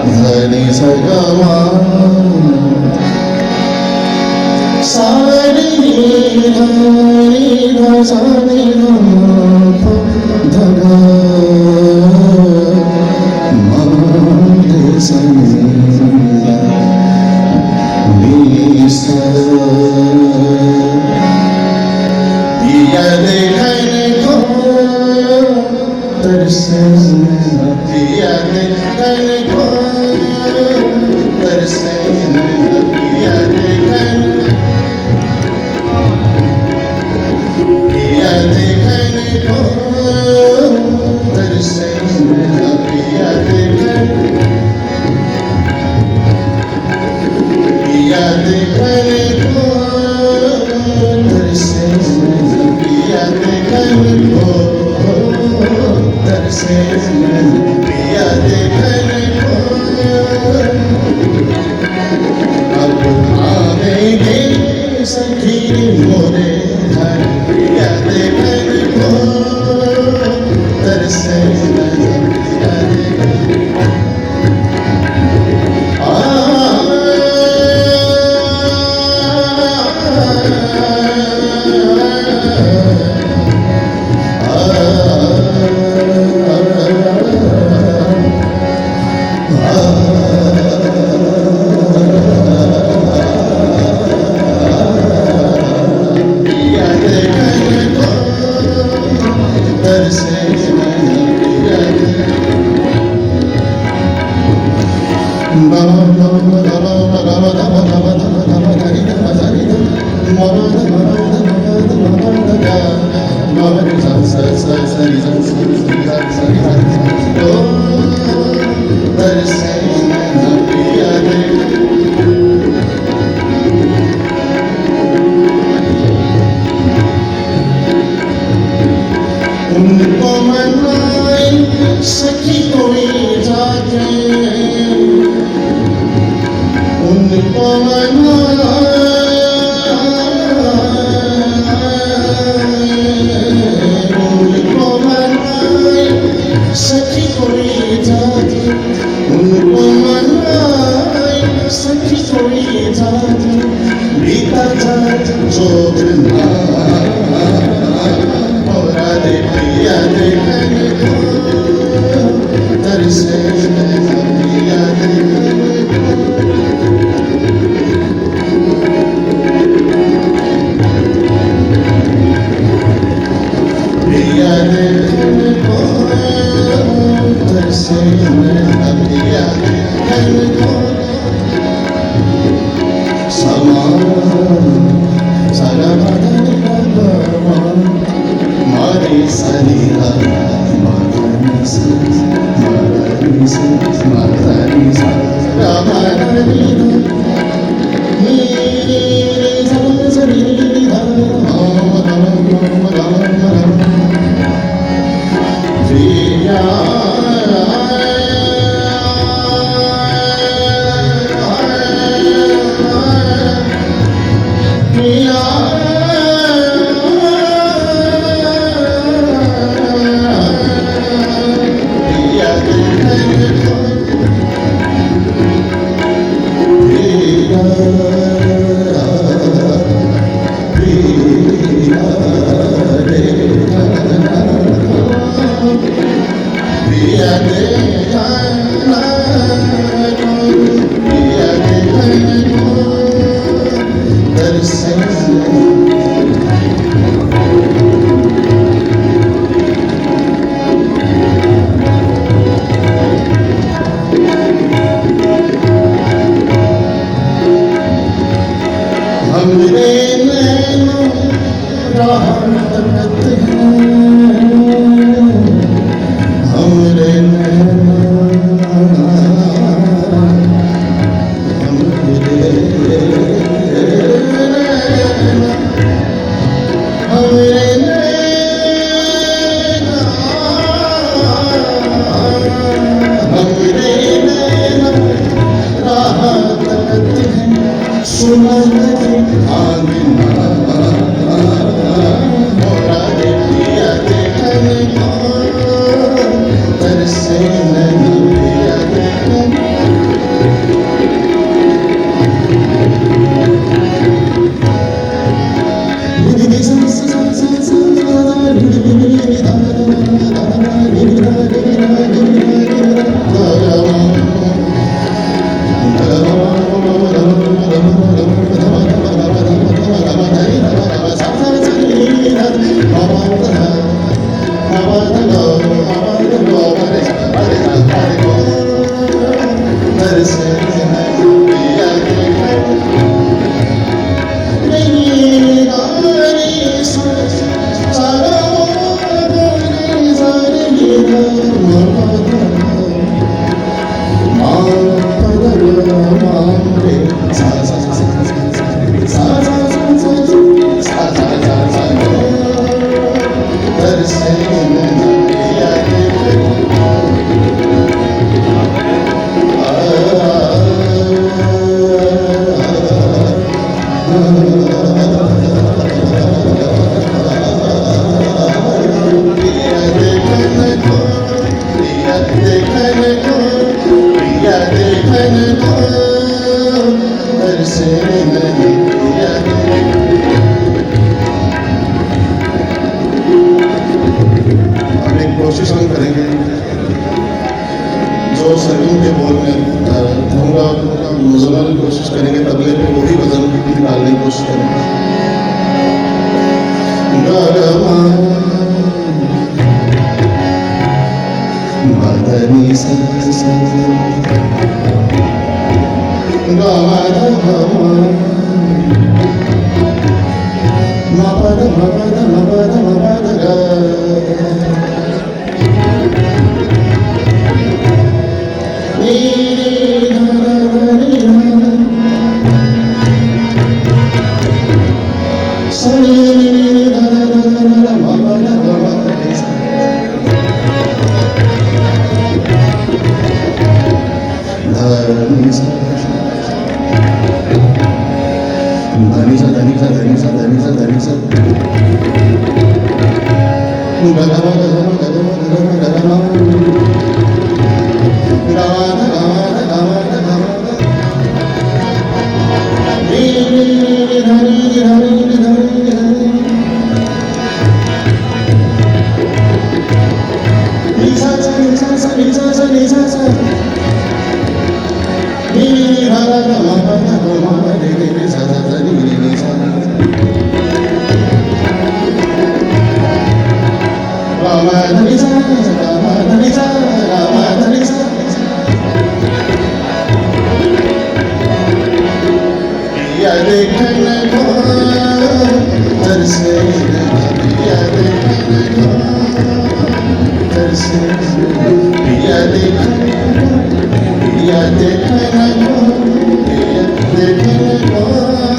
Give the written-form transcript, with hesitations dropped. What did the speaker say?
धनी सगमा सारे धनी धनी धगा मारे संगा निसा पिया देखन को तरसे पिया देखन को तरसे पिया देखन को तरसे पिया देखन को तरसे पिया देखन को तरसे पिया देखन को अब आवेंगे सखी मोरे घर पिया देखन को तरसे पिया उनको मनाए सखी कोई जाके उनको मनाए सखी कोई जाके उनको मनाए सखी कोई जाके बीता जात जोगना पिया देखन को तरसे पिया देखन को पिया देखन को तरसे पिया देखन को समा मारे सनिहा माधनी सा रामानी हमरे नैनों राह तकते हैं हमरे नैनों सुना मांगे सा सा सा सा सा सा सा सा सा बरसे नदिया कोशिश हम करेंगे जो सरगम के बोल में धूंगा मुजम्मल कोशिश करेंगे तबले पे वही वजन निकालने की कोशिश करेंगे मदनी सा मपद मपद मपद मपद देखने को